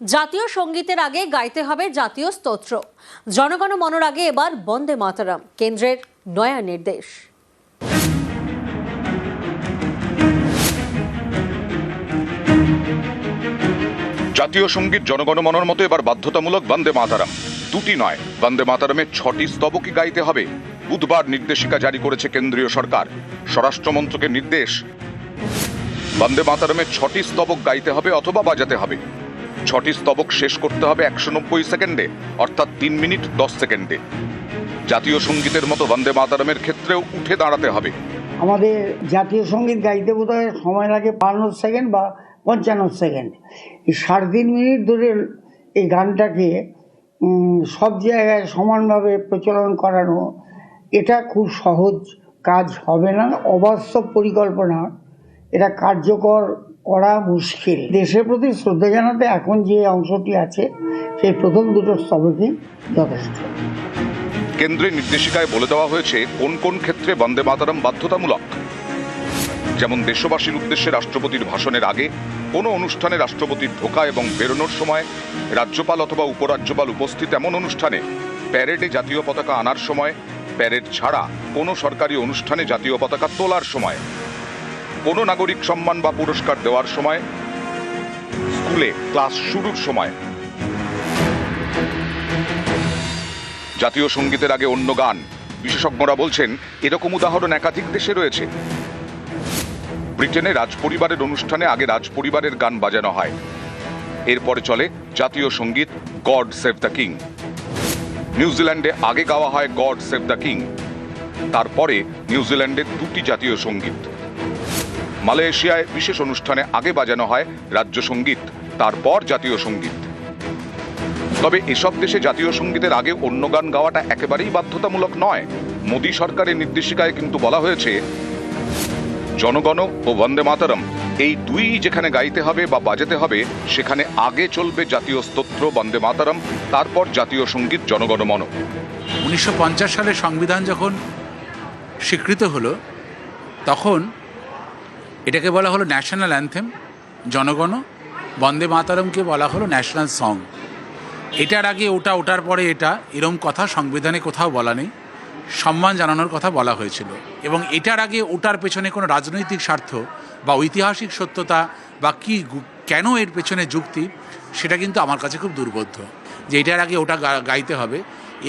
জাতীয় সঙ্গীতের আগে গাইতে হবে জাতীয় স্তোত্র। জনগণ মনর আগে এবার বন্দে মাতরম, কেন্দ্রের নয়া নির্দেশ। জাতীয় সঙ্গীত জনগণ মনর মতো এবার বাধ্যতামূলক বন্দে মাতরম। দুটি নয়, বন্দে মাতরমের 6টি স্তবকই গাইতে হবে। বুধবার নির্দেশিকা জারি করেছে কেন্দ্রীয় সরকার। স্বরাষ্ট্র মন্ত্রকের নির্দেশ, বন্দে মাতরমের 6টি স্তবক গাইতে হবে অথবা বাজাতে হবে। 6টি স্তবক শেষ করতে হবে 190 সেকেন্ডে, অর্থাৎ 3 মিনিট 10 সেকেন্ডে। জাতীয় সঙ্গীতের মতো বন্দে মাতরমের ক্ষেত্রেও উঠে দাঁড়াতে হবে। আমাদের জাতীয় সঙ্গীত গাইতে বোধহয় সময় লাগে 52 সেকেন্ড বা 55 সেকেন্ড। এই 3.5 মিনিট ধরে এই গানটাকে সব জায়গায় সমানভাবে প্রচলন করানো, এটা খুব সহজ কাজ হবে না, অবাস্তব পরিকল্পনা। এটা কার্যকর করা মুশকিল। দেশের প্রতি শ্রদ্ধা জানাতে এখন যে অংশটি আছে সেই প্রথম দুটো স্তবকই যথেষ্ট। কেন্দ্রের নির্দেশিকায় বলে দেওয়া হয়েছে কোন কোন ক্ষেত্রে বন্দে মাতরম বাধ্যতামূলক। যেমন দেশবাসীর উদ্দেশ্যে রাষ্ট্রপতির ভাষণের আগে, কোনো অনুষ্ঠানে রাষ্ট্রপতির ঢোকা এবং বেরোনোর সময়, রাজ্যপাল অথবা উপরাজ্যপাল উপস্থিত এমন অনুষ্ঠানে, প্যারেডে জাতীয় পতাকা আনার সময়, প্যারেড ছাড়া কোনো সরকারি অনুষ্ঠানে জাতীয় পতাকা তোলার সময়, কোনো নাগরিক সম্মান বা পুরস্কার দেওয়ার সময়, স্কুলে ক্লাস শুরুর সময়। জাতীয় সঙ্গীতের আগে অন্য গান। বিশেষজ্ঞরা বলছেন এরকম উদাহরণ একাধিক দেশে রয়েছে। ব্রিটেনে রাজপরিবারের অনুষ্ঠানে আগে রাজপরিবারের গান বাজানো হয়, এরপরে চলে জাতীয় সঙ্গীত গড সেভ দ্য কিং। নিউজিল্যান্ডে আগে গাওয়া হয় গড সেভ দ্য কিং, তারপরে নিউজিল্যান্ডে 2টি জাতীয় সঙ্গীত। মালয়েশিয়ায় বিশেষ অনুষ্ঠানে আগে বাজানো হয় রাজ্য সঙ্গীত, তারপর জাতীয় সঙ্গীত। তবে এসব দেশে জাতীয় সঙ্গীতের আগে অন্য গান গাওয়াটা একেবারেই বাধ্যতামূলক নয়। মোদী সরকারের নির্দেশিকায় কিন্তু বলা হয়েছে জনগণ ও বন্দে মাতরম এই দুই যেখানে গাইতে হবে বা বাজাতে হবে, সেখানে আগে চলবে জাতীয় স্তোত্র বন্দে মাতরম, তারপর জাতীয় সঙ্গীত জনগণ মন। 1950 সালে সংবিধান যখন স্বীকৃত হলো, তখন এটাকে বলা হলো ন্যাশনাল অ্যান্থেম জনগণ, বন্দে মাতরমকে বলা হলো ন্যাশনাল সং। এটার আগে ওটা, ওটার পরে এটা, এরম কথা সংবিধানে কোথাও বলা নেই। সম্মান জানানোর কথা বলা হয়েছিল, এবং এটার আগে ওটার পেছনে কোনো রাজনৈতিক স্বার্থ বা ঐতিহাসিক সত্যতা বা কি কেন এর পেছনে যুক্তি, সেটা কিন্তু আমার কাছে খুব দুর্বোধ্য। যে এটার আগে ওটা গাইতে হবে,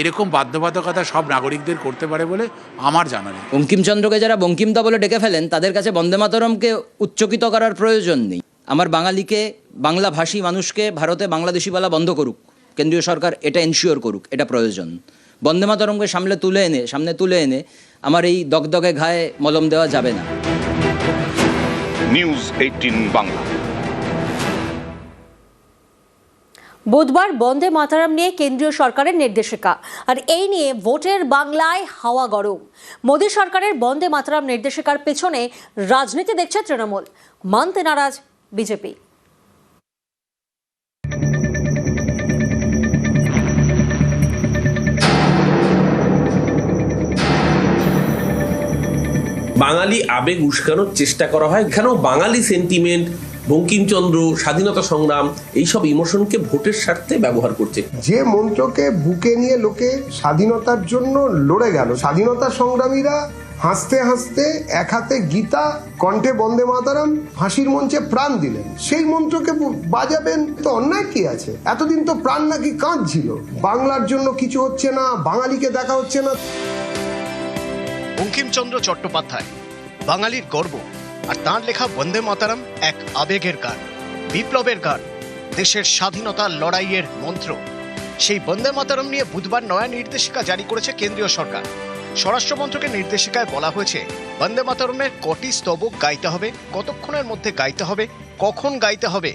এরকম বাধ্যবাধকতা সব নাগরিকদের করতে পারে বলে আমার জানা নেই। বঙ্কিমচন্দ্রকে যারা বঙ্কিমদা বলে ডেকে ফেলেন, তাদের কাছে বন্দে মাতরমকে উচ্চকিত করার প্রয়োজন নেই। আমার বাঙালিকে, বাংলাভাষী মানুষকে ভারতে বাংলাদেশি বলা বন্ধ করুক, কেন্দ্রীয় সরকার এটা এনশিওর করুক, এটা প্রয়োজন। বন্দে মাতরমকে সামনে তুলে এনে আমার এই দগদগে ঘায়ে মলম দেওয়া যাবে না। নিউজ 18 বাংলা। বুধবার বন্দে মাতরম নিয়ে কেন্দ্রীয় সরকারের নির্দেশিকা, আর এই নিয়ে ভোটের বাংলায় হাওয়া গরম। মোদী সরকারের বন্দে মাতরম নির্দেশিকার পেছনে রাজনীতি দেখছে তৃণমূল, মানতে নারাজ বিজেপি। বাঙালি আবেগ উস্কানোর চেষ্টা করা হয়, এখানেও বাঙালি সেন্টিমেন্ট, বঙ্কিমচন্দ্র, স্বাধীনতা সংগ্রাম, এইসব ইমোশনকে ভোটের স্বার্থে ব্যবহার করছে। যে মন্ত্রকে বুকে নিয়ে লোকে স্বাধীনতার জন্য লড়ে গেল, স্বাধীনতা সংগ্রামীরা হাসতে হাসতে এক হাতে গীতা, কণ্ঠে বন্দে মাতরম, ফাঁসির মঞ্চে প্রাণ দিলেন, সেই মন্ত্রকে বাজাবেন তো অন্যায় কি আছে? এতদিন তো প্রাণ নাকি কাঁদছিল, বাংলার জন্য কিছু হচ্ছে না, বাঙালিকে দেখা হচ্ছে না। বঙ্কিমচন্দ্র চট্টোপাধ্যায় বাঙালির গর্ব, আর তাঁর লেখা বন্দে মাতরম এক আবেগের গান, বিপ্লবের গান, দেশের স্বাধীনতার লড়াইয়ের মন্ত্র। সেই বন্দে মাতরম নিয়ে বুধবার নয়া নির্দেশিকা জারি করেছে কেন্দ্রীয় সরকার। স্বরাষ্ট্র মন্ত্রকের নির্দেশিকায় বলা হয়েছে বন্দে মাতরমের কটি স্তবক গাইতে হবে, কতক্ষণের মধ্যে গাইতে হবে, কখন গাইতে হবে।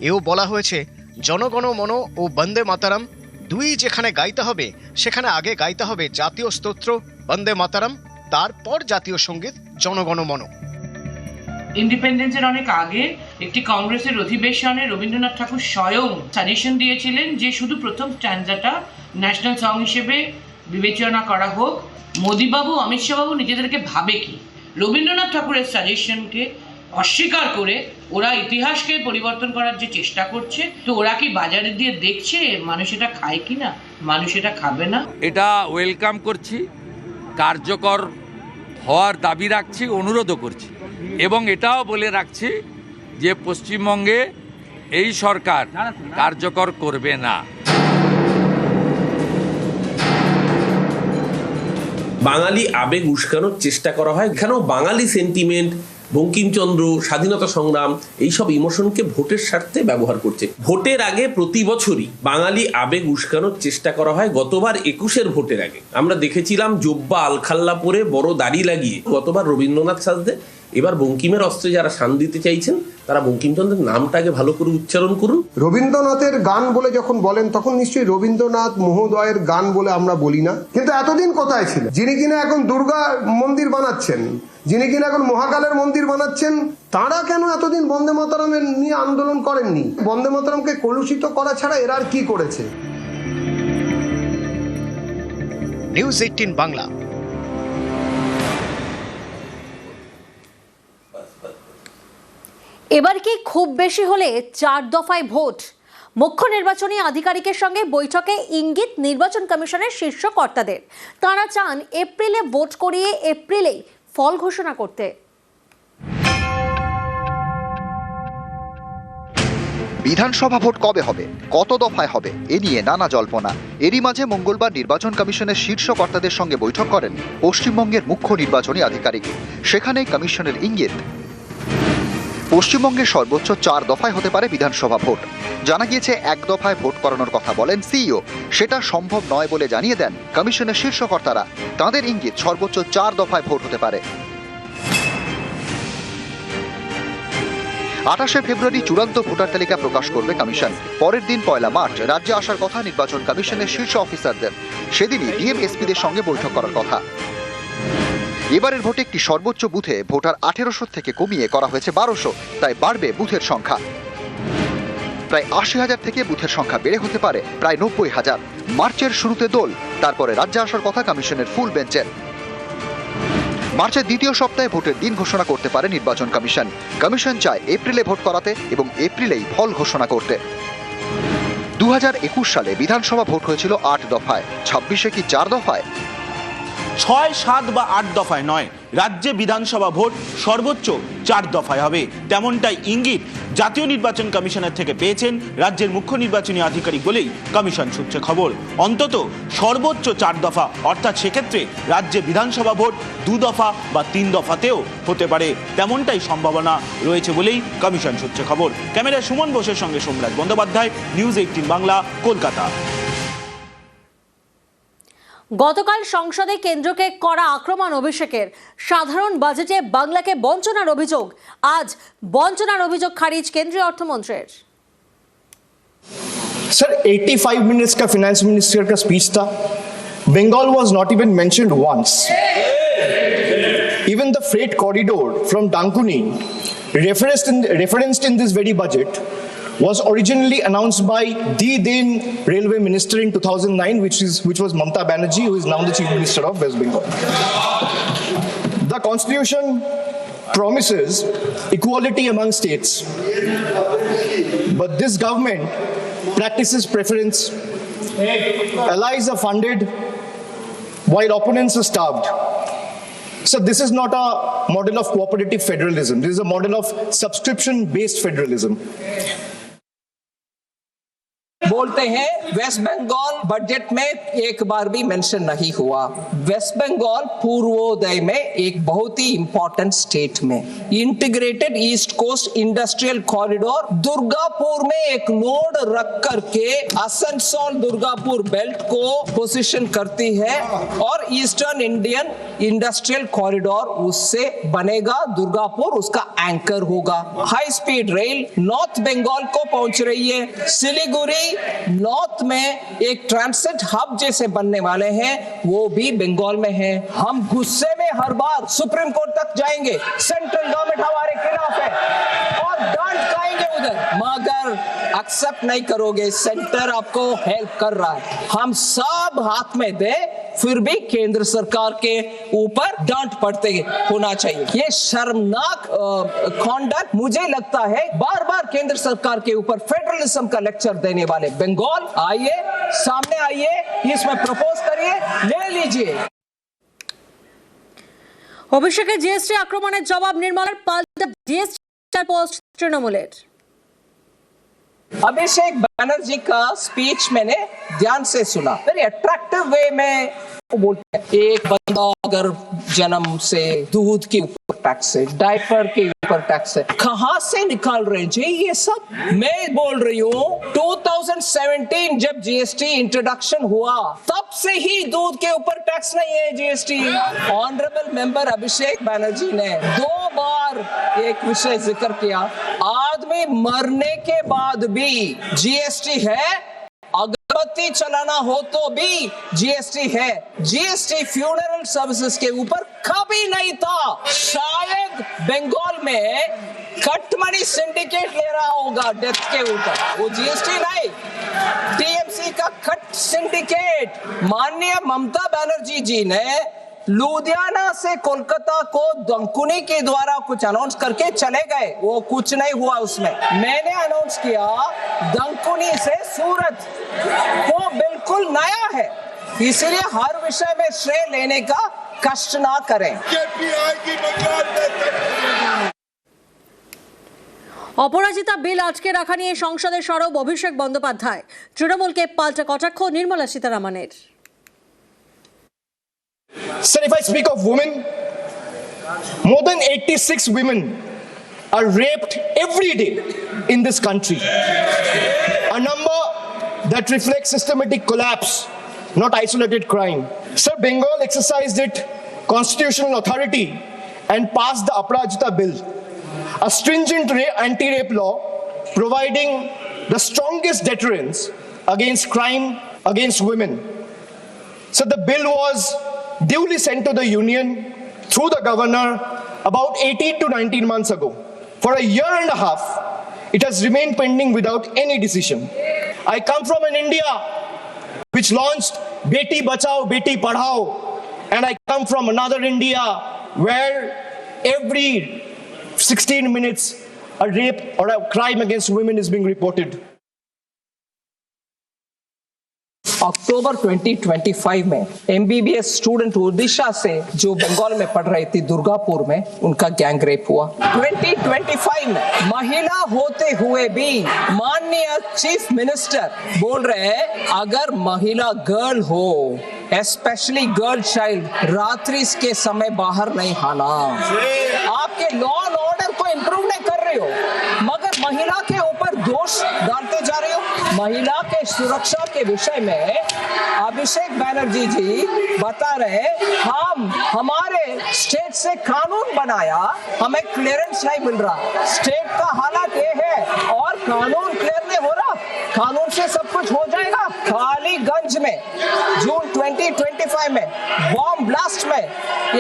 এও বলা হয়েছে জনগণ মন ও বন্দে মাতরম দুই যেখানে গাইতে হবে, সেখানে আগে গাইতে হবে জাতীয় স্তোত্র বন্দে মাতরম, তারপর জাতীয় সঙ্গীত জনগণ মন। ইন্ডিপেন্ডেন্সের অনেক আগে একটি কংগ্রেসের অধিবেশনে রবীন্দ্রনাথ ঠাকুর স্বয়ং সাজেশন দিয়েছিলেন যে শুধু প্রথম স্ট্যান্জাটা ন্যাশনাল সং হিসেবে বিবেচনা করা হোক। মোদীবাবু, অমিত শাহবাবু নিজেদেরকে ভাবে কি রবীন্দ্রনাথ ঠাকুরের সাজেশনকে অস্বীকার করে ওরা ইতিহাসকে পরিবর্তন করার যে চেষ্টা করছে, তো ওরা কি বাজারে দিয়ে দেখছে মানুষ এটা খায় কিনা, মানুষ এটা খাবে না? এটা ওয়েলকাম করছি, কার্যকর হওয়ার দাবি রাখছি, অনুরোধও করছি এবং এটাও বলে রাখছি যে পশ্চিমবঙ্গে এই সরকার কার্যকর করবে না। বাঙালি আবেগ উস্কানোর চেষ্টা করা হয়, এখানেও বাঙালি সেন্টিমেন্ট, বঙ্কিমচন্দ্র, স্বাধীনতা সংগ্রাম, এইসব ইমোশনকে ভোটের স্বার্থে ব্যবহার করছে। ভোটের আগে প্রতি বছরই বাঙালি আবেগ উস্কানোর চেষ্টা করা হয়। গতবার 21-এর ভোটের আগে আমরা দেখেছিলাম জোব্বা আলখাল্লা পরে বড় দাড়ি লাগিয়ে গতবার রবীন্দ্রনাথ সাজতে। এবার বঙ্কিমের অস্ত্রে যারা শান দিতে চাইছেন তারা বঙ্কিমচন্দ্রের নামটাকে ভালো করে উচ্চারণ করুন। রবীন্দ্রনাথের গান বলে যখন বলেন তখন নিশ্চয়ই রবীন্দ্রনাথ মহোদয়ের গান বলে আমরা বলি না। কিন্তু এতদিন কোথায় ছিল? যিনি কিনা এখন দুর্গা মন্দির বানাচ্ছেন, যিনি কিনা এখন মহাকালের মন্দির বানাচ্ছেন, তারা কেন এতদিন বন্দে মাতরমের নিয়ে আন্দোলন করেননি? বন্দে মাতরমকে কলুষিত করা ছাড়া এরা আর কি করেছে? নিউজ 18 বাংলা। এবার কি খুব বেশি হলে 4 দফায় ভোট? মুখ্য নির্বাচনী আধিকারিকের সঙ্গে বৈঠকে ইঙ্গিত নির্বাচন কমিশনের শীর্ষ কর্তাদের। তাঁরা চান এপ্রিলে ভোট করিয়ে এপ্রিলেই ফল ঘোষণা করতে। বিধানসভা ভোট কবে হবে, কত দফায় হবে, এ নিয়ে নানা জল্পনা। এরই মাঝে মঙ্গলবার নির্বাচন কমিশনের শীর্ষ কর্তাদের সঙ্গে বৈঠক করেন পশ্চিমবঙ্গের মুখ্য নির্বাচনী আধিকারিক। সেখানেই কমিশনের ইঙ্গিত, পশ্চিমবঙ্গে সর্বোচ্চ 4 দফায় হতে পারে বিধানসভা ভোট। জানা গিয়েছে 1 দফায় ভোট করানোর কথা বলেন সিইও। সেটা সম্ভব নয় বলে জানিয়ে দেন কমিশনের শীর্ষ কর্তারা। তাঁদের ইঙ্গিত সর্বোচ্চ 4 দফায় ভোট হতে পারে। 28শে ফেব্রুয়ারি চূড়ান্ত ভোটার তালিকা প্রকাশ করবে কমিশন। পরের দিন 1 মার্চ রাজ্যে আসার কথা নির্বাচন কমিশনের শীর্ষ অফিসারদের। সেদিনই ডিএম-এসপিদের সঙ্গে বৈঠক করার কথা। এবারের ভোটে একটি সর্বোচ্চ বুথে ভোটার 1800 থেকে কমিয়ে করা হয়েছে 1200, তাই বাড়বে বুথের সংখ্যা। প্রায় 80,000 থেকে বুথের সংখ্যা বেড়ে হতে পারে প্রায় 90,000। মার্চের শুরুতে দোল, তারপরে রাজ্যে আসার কথা কমিশনের ফুল বেঞ্চের। মার্চের দ্বিতীয় সপ্তাহে ভোটের দিন ঘোষণা করতে পারে নির্বাচন কমিশন। কমিশন চায় এপ্রিলে ভোট করাতে এবং এপ্রিলেই ফল ঘোষণা করতে। 2021 সালে বিধানসভা ভোট হয়েছিল 8 দফায়, 26-এ কি 4 দফায়? 6, 7 বা 8 দফায় নয়, রাজ্যে বিধানসভা ভোট সর্বোচ্চ 4 দফায় হবে, তেমনটাই ইঙ্গিত জাতীয় নির্বাচন কমিশনের থেকে পেয়েছেন রাজ্যের মুখ্য নির্বাচনী আধিকারিক বলেই কমিশন সূত্রে খবর। অন্তত সর্বোচ্চ 4 দফা, অর্থাৎ সেক্ষেত্রে রাজ্যে বিধানসভা ভোট 2 দফা বা 3 দফাতেও হতে পারে, তেমনটাই সম্ভাবনা রয়েছে বলেই কমিশন সূত্রে খবর। ক্যামেরায় সুমন বোসের সঙ্গে সোমরাজ বন্দ্যোপাধ্যায়, নিউজ 18 বাংলা, কলকাতা। গতকাল সংসদে কেন্দ্রকে করা আক্রমণ অভিষেকের। সাধারণ বাজেটে বাংলাকে বঞ্চনার অভিযোগ। আজ বঞ্চনার অভিযোগ খারিজ কেন্দ্রীয় অর্থমন্ত্রীর। सर 85 मिनट्स का फाइनेंस मिनिस्टर का स्पीच था, Bengal was not even mentioned once. Even the freight corridor from Dankuni referenced in this very budget was originally announced by the then railway minister in 2009, which was Mamata Banerjee, who is now the chief minister of West Bengal. The constitution promises equality among states, but this government practices preference. Allies are funded while opponents are starved. So this is not a model of cooperative federalism. This is a model of subscription-based federalism. बोलते हैं waste Bengal budget में एक बार भी mention नहीं हुआ। Waste Bengal Purvodaya में एक बहुत ही इंपॉर्टेंट स्टेट में integrated east coast industrial corridor Durgapur में एक नोड रख करके आसनसोल दुर्गापुर बेल्ट को पोजीशन करती है और ईस्टर्न इंडियन इंडस्ट्रियल कॉरिडोर उससे बनेगा। दुर्गापुर उसका एंकर होगा। High speed rail north Bengal को पहुंच रही है। सिलीगुड़ी नॉर्थ में एक ट्रांसिट हब जैसे बनने वाले हैं, वो भी बंगाल में है। हम गुस्से में हर बार सुप्रीम कोर्ट तक जाएंगे, सेंट्रल गवर्नमेंट हमारे खिलाफ है और डांट खाएंगे उधर, मगर एक्सेप्ट नहीं करोगे। सेंटर आपको हेल्प कर रहा है, हम सब हाथ में दे फिर भी केंद्र सरकार के ऊपर डांट पड़ते होना चाहिए। ये शर्मनाक कॉन्डक्ट मुझे लगता है बार बार केंद्र सरकार के ऊपर फेडरलिज्म का लेक्चर देने वाले बंगाल आइए, सामने आइए, इसमें प्रपोज करिए, ले लीजिए। অভিষেকের জিএসটি আক্রমণের জবাব নির্মলার, পাল্টা জিএসটি পোস্ট তৃণমূলের। अभिषेक बनर्जी का स्पीच मैंने ध्यान से सुना, वेरी अट्रैक्टिव वे में वो बोलते हैं एक बंदा अगर जन्म से दूध के ऊपर टैक्स है, डायपर के ऊपर टैक्स है, कहां से निकाल रहे हैं जी ये सब? मैं बोल रही हूँ 2017 जब जीएसटी इंट्रोडक्शन हुआ तब से ही दूध के ऊपर टैक्स नहीं है GST. Honourable member Abhishek Banerjee ने 2 बार एक विषय जिक्र किया, आदमी मरने के बाद भी जीएसटी है, अगरबत्ती चलाना हो तो भी जीएसटी है। जीएसटी फ्यूनरल सर्विसेज के ऊपर कभी नहीं था। शायद बंगाल में कट मनी सिंडिकेट ले रहा होगा डेथ के ऊपर, वो जीएसटी नहीं, टीएमसी का कट सिंडिकेट। माननीय ममता बनर्जी जी ने लुधियाना से कोलकाता को दंकुनी के द्वारा कुछ अनाउंस करके चले गए, वो कुछ नहीं हुआ उसमें। मैंने अनाउंस किया दंकुनी से सूरत, वो बिल्कुल नया है, इसलिए हर विषय में श्रेय लेने का कष्ट ना करें। অপরাজিতা বিল আটকে রাখা নিয়ে সংসদে সরব অভিষেক বন্দ্যোপাধ্যায়, তৃণমূলকে পাল্টা কটাক্ষ Nirmala সীতারামনের। Sir, if I speak of women, more than 86 women are raped every day in this country. A number that reflects systematic collapse, not isolated crime. Sir, Bengal exercised its constitutional authority and passed the Aparajita Bill, a stringent anti-rape law providing the strongest deterrence against crime against women. So the bill was duly sent to the union through the governor about 18 to 19 months ago. For a year and a half, it has remained pending without any decision. I come from an India which launched Beti Bachao, Beti Padhao, and I come from another India where every 16 minutes a rape or a crime against women is being reported. अक्टूबर 2025 में MBBS student Odisha से जो बंगाल में पढ़ रही थी दुर्गापुर में, उनका gang rape हुआ। 2025 में महिला होते हुए भी माननीय चीफ मिनिस्टर बोल रहे हैं अगर महिला गर्ल हो, स्पेशली गर्ल चाइल्ड, रात्रि के समय बाहर नहीं आना। आपके लॉ एंड ऑर्डर को इंप्रूव नहीं कर रहे हो, मगर महिला के ऊपर दोष डालते जा रहे हो। महिला के सुरक्षा के विषय में अभिषेक बनर्जी जी बता रहे हम हमारे स्टेट से कानून बनाया, हमें क्लियरेंस नहीं मिल रहा। स्टेट का हालत ये है और कानून क्लियर नहीं हो रहा, कानून से सब कुछ हो जाएगा। कालीगंज में जून 2025 में बॉम्ब ब्लास्ट में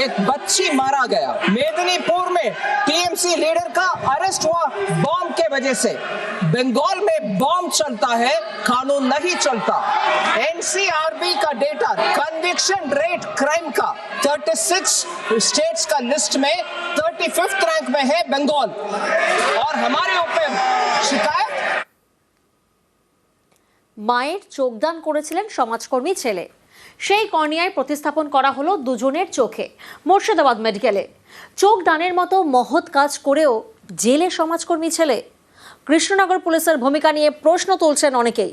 एक बच्ची मारा गया। मेदिनीपुर में टीएमसी लीडर का अरेस्ट हुआ बॉम्ब के वजह से। बंगाल में बॉम्ब चलता है, कानून नहीं चलता। एनसीआरबी का डेटा कन्विक्शन रेट क्राइम का 36 स्टेट्स का लिस्ट में 35th रैंक में है बंगाल, और हमारे ऊपर शिकायत। মায়ের চোখদান করেছিলেন সমাজকর্মী ছেলে, সেই কর্নিয়ায় প্রতিস্থাপন করা হলো দুজনের চোখে মুর্শিদাবাদ মেডিকেলে। চোখ দানের মতো মহৎ কাজ করেও জেলে সমাজকর্মী ছেলে। কৃষ্ণনগর পুলিশের ভূমিকা নিয়ে প্রশ্ন তুলছেন অনেকেই।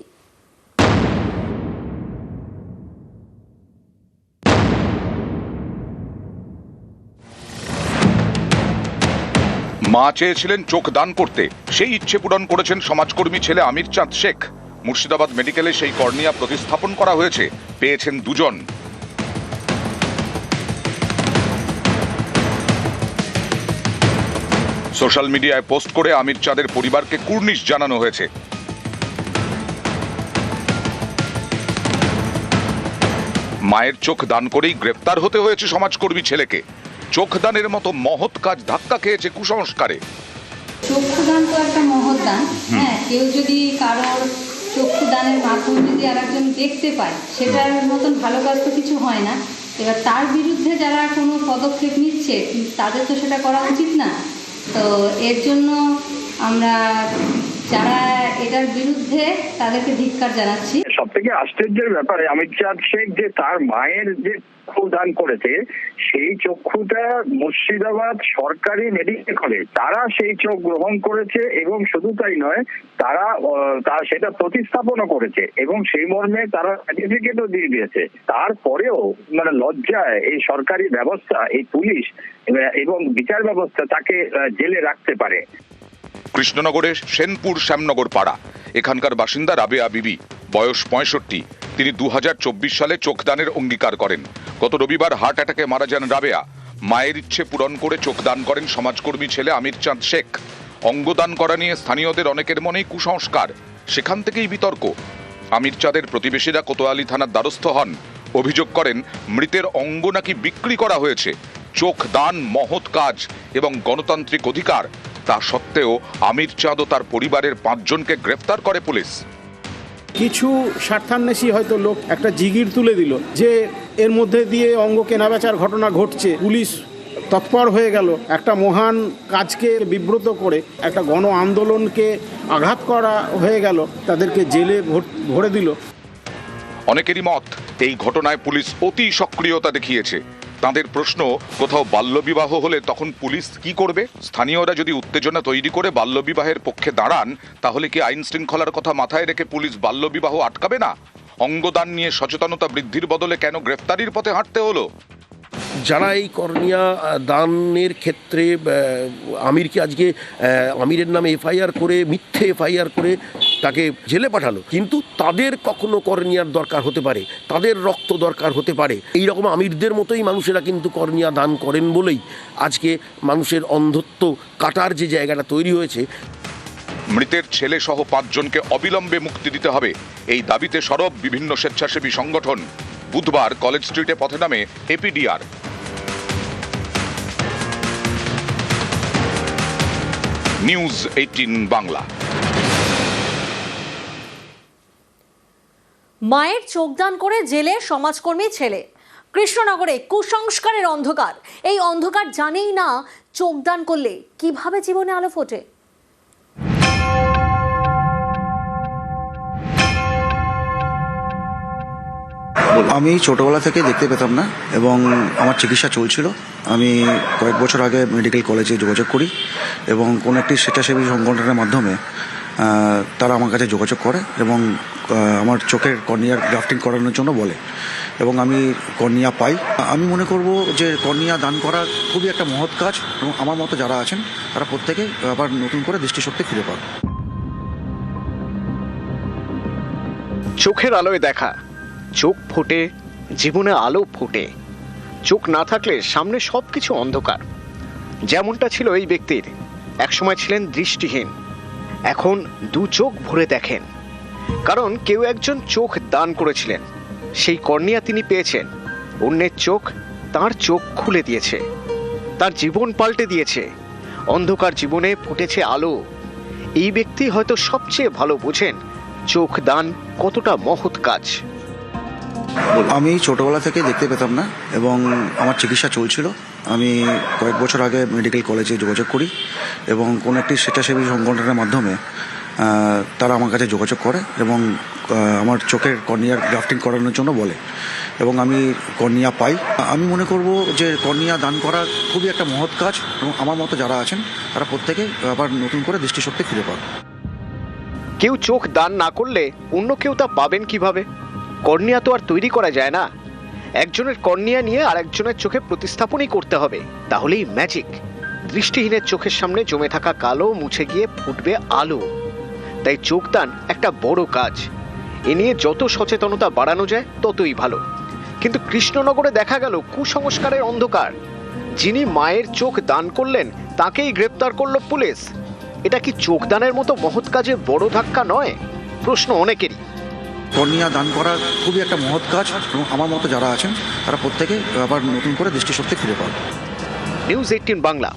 মা চেয়েছিলেন চোখ দান করতে, সেই ইচ্ছে পূরণ করেছেন সমাজকর্মী ছেলে আমির চাঁদ শেখ। মুর্শিদাবাদ মেডিকেলে সেই কর্নিয়া প্রতিস্থাপন করা হয়েছে, পেয়েছেন দুজন। সোশ্যাল মিডিয়ায় পোস্ট করে আমির চাঁদের পরিবারকে কুর্নিশ জানানো হয়েছে। মায়ের চোখ দান করেই গ্রেপ্তার হতে হয়েছে সমাজকর্মী ছেলেকে। চোখদানের মতো মহৎ কাজ ধাক্কা খেয়েছে কুসংস্কারে। চক্ষুদান তো একটা মহৎ দান। হ্যাঁ, কেউ যদি কারোর চক্ষুদানের মাধ্যমে যদি আরেকজন দেখতে পায়, সেটার মতন ভালো কাজ তো কিছু হয় না। এবার তার বিরুদ্ধে যারা কোনো পদক্ষেপ নিচ্ছে তাদের তো সেটা করা উচিত না। তো এর জন্য আমরা যারা এটার বিরুদ্ধে তাদেরকে ধিক্কার জানাচ্ছি। সব থেকে আশ্চর্যের ব্যাপারে অমিত চাঁদ শেখ যে তার মায়ের যে চক্ষু দান করেছে, সেই চক্ষুটা মুর্শিদাবাদ সরকারি মেডিকেল কলেজ, তারা সেই চোখ গ্রহণ করেছে এবং শুধু তাই নয়, তারা সেটা প্রতিস্থাপনও করেছে এবং সেই মর্মে তারা সার্টিফিকেটও দিয়ে দিয়েছে। তারপরেও মানে লজ্জায় এই সরকারি ব্যবস্থা, এই পুলিশ এবং বিচার ব্যবস্থা তাকে জেলে রাখতে পারে। কৃষ্ণনগরের সেনপুর শ্যামনগর পাড়া, এখানকার বাসিন্দা রাবেয়া বিবি, বয়স 65। তিনি 2024 সালে চোখদানের অঙ্গীকার করেন। গত রবিবার হার্ট অ্যাটাকে মারা যান রাবেয়া। মায়ের ইচ্ছে পূরণ করে চোখদান করেন সমাজকর্মী ছেলে আমির চাঁদ শেখ। অঙ্গদান করা নিয়ে স্থানীয়দের অনেকের মনেই কুসংস্কার, সেখান থেকেই বিতর্ক। আমির চাঁদের প্রতিবেশীরা কোতোয়ালি থানার দ্বারস্থ হন, অভিযোগ করেন মৃতের অঙ্গ নাকি বিক্রি করা হয়েছে। চোখ দান মহৎ কাজ এবং গণতান্ত্রিক অধিকার, তা সত্ত্বেও আমির চাঁদ ও তার পরিবারের 5 জনকে গ্রেফতার করে পুলিশ। কিছু স্বার্থান্বেষী হয়তো লোক একটা জিগির তুলে দিল যে এর মধ্যে দিয়ে অঙ্গ কেনাবেচার ঘটনা ঘটছে, পুলিশ তৎপর হয়ে গেল, একটা মহান কাজকে বিব্রত করে একটা গণ আন্দোলনকে আঘাত করা হয়ে গেল, তাদেরকে জেলে ভরে দিল। অনেকেরই মত, এই ঘটনায় পুলিশ অতি সক্রিয়তা দেখিয়েছে। তাদের প্রশ্ন, কোথাও বাল্যবিবাহ হলে তখন পুলিশ কি করবে? স্থানীয়রা যদি উত্তেজনা তৈরি করে বাল্যবিবাহের পক্ষে দাঁড়ান, তাহলে কি আইন শৃঙ্খলার কথা মাথায় রেখে পুলিশ বাল্যবিবাহ আটকাবে না? অঙ্গদান নিয়ে সচেতনতা বৃদ্ধির বদলে কেন গ্রেফতারির পথে হাঁটতে হলো? যারা এই কর্নিয়া দানের ক্ষেত্রে আমিরকে আজকে আমিরের নামে এফআইআর করে, মিথ্যে এফআইআর করে তাকে জেলে পাঠালো, কিন্তু তাদের কখনো কর্নিয়ার দরকার হতে পারে, তাদের রক্ত দরকার হতে পারে। এই রকম আমিরদের মতোই মানুষেরা কিন্তু কর্নিয়া দান করেন বলেই আজকে মানুষের অন্ধত্ব কাটার যে জায়গাটা তৈরি হয়েছে। মৃতের ছেলে সহ 5 জনকে অবিলম্বে মুক্তি দিতে হবে, এই দাবিতে সরব বিভিন্ন স্বেচ্ছাসেবী সংগঠন। বুধবার কলেজ স্ট্রিটে পথে নামে এপিডিআর। নিউজ 18 বাংলা। মায়ের চোখদান করে জেলে সমাজকর্মী ছেলে। কৃষ্ণনগরে কুসংস্কারের অন্ধকার, এই অন্ধকার জানেই না চোখদান করলে কিভাবে জীবনে আলো ফোটে। আমি ছোটোবেলা থেকে দেখতে পেতাম না এবং আমার চিকিৎসা চলছিল। আমি কয়েক বছর আগে মেডিকেল কলেজে যোগাযোগ করি এবং কোনো একটি স্বেচ্ছাসেবী সংগঠনের মাধ্যমে তারা আমার কাছে যোগাযোগ করে এবং আমার চোখের কর্নিয়ার গ্রাফটিং করানোর জন্য বলে এবং আমি কর্নিয়া পাই। আমি মনে করব যে কর্নিয়া দান করা খুবই একটা মহৎ কাজ এবং আমার মতো যারা আছেন তারা প্রত্যেকে আবার নতুন করে দৃষ্টিশক্তি ফিরে পাবে। চোখের আলোয় দেখা, চোখ ফোটে জীবনে আলো ফোটে। চোখ না থাকলে সামনে সবকিছু অন্ধকার। যেমনটা ছিল এই ব্যক্তির, একসময় ছিলেন দৃষ্টিহীন, এখন 2 চোখ ভরে দেখেন। কারণ কেউ একজন চোখ দান করেছিলেন, সেই কর্নিয়া তিনি পেয়েছেন। অন্যের চোখ তার চোখ খুলে দিয়েছে, তার জীবন পাল্টে দিয়েছে। অন্ধকার জীবনে ফুটেছে আলো। এই ব্যক্তি হয়তো সবচেয়ে ভালো বোঝেন চোখ দান কতটা মহৎ কাজ। আমি ছোটোবেলা থেকে দেখতে পেতাম না এবং আমার চিকিৎসা চলছিল। আমি কয়েক বছর আগে মেডিকেল কলেজে যোগাযোগ করি এবং কোনো একটি স্বেচ্ছাসেবী সংগঠনের মাধ্যমে তারা আমার কাছে যোগাযোগ করে এবং আমার চোখের কর্নিয়ার গ্রাফটিং করানোর জন্য বলে এবং আমি কর্নিয়া পাই। আমি মনে করব যে কর্নিয়া দান করা খুবই একটা মহৎ কাজ এবং আমার মতো যারা আছেন তারা প্রত্যেকে আবার নতুন করে দৃষ্টিশক্তি ফিরে পাবে। কেউ চোখ দান না করলে অন্য কেউ তা পাবেন কিভাবে? কর্নিয়া তো আর তৈরি করা যায় না। একজনের কর্নিয়া নিয়ে আর একজনের চোখে প্রতিস্থাপনই করতে হবে, তাহলেই ম্যাজিক। দৃষ্টিহীনের চোখের সামনে জমে থাকা কালো মুছে গিয়ে ফুটবে আলো। তাই চোখদান একটা বড় কাজ। এ নিয়ে যত সচেতনতা বাড়ানো যায় ততই ভালো। কিন্তু কৃষ্ণনগরে দেখা গেল কুসংস্কারের অন্ধকার। যিনি মায়ের চোখ দান করলেন তাকেই গ্রেপ্তার করলো পুলিশ। এটা কি চোখদানের মতো মহৎ কাজে বড় ধাক্কা নয়? প্রশ্ন অনেকেরই। কর্নিয়া দান করা খুবই একটা মহৎ কাজ এবং আমার মতো যারা আছেন তারা প্রত্যেকে আবার নতুন করে দৃষ্টিশক্তি ফিরে পাবে। নিউজ 18 বাংলা।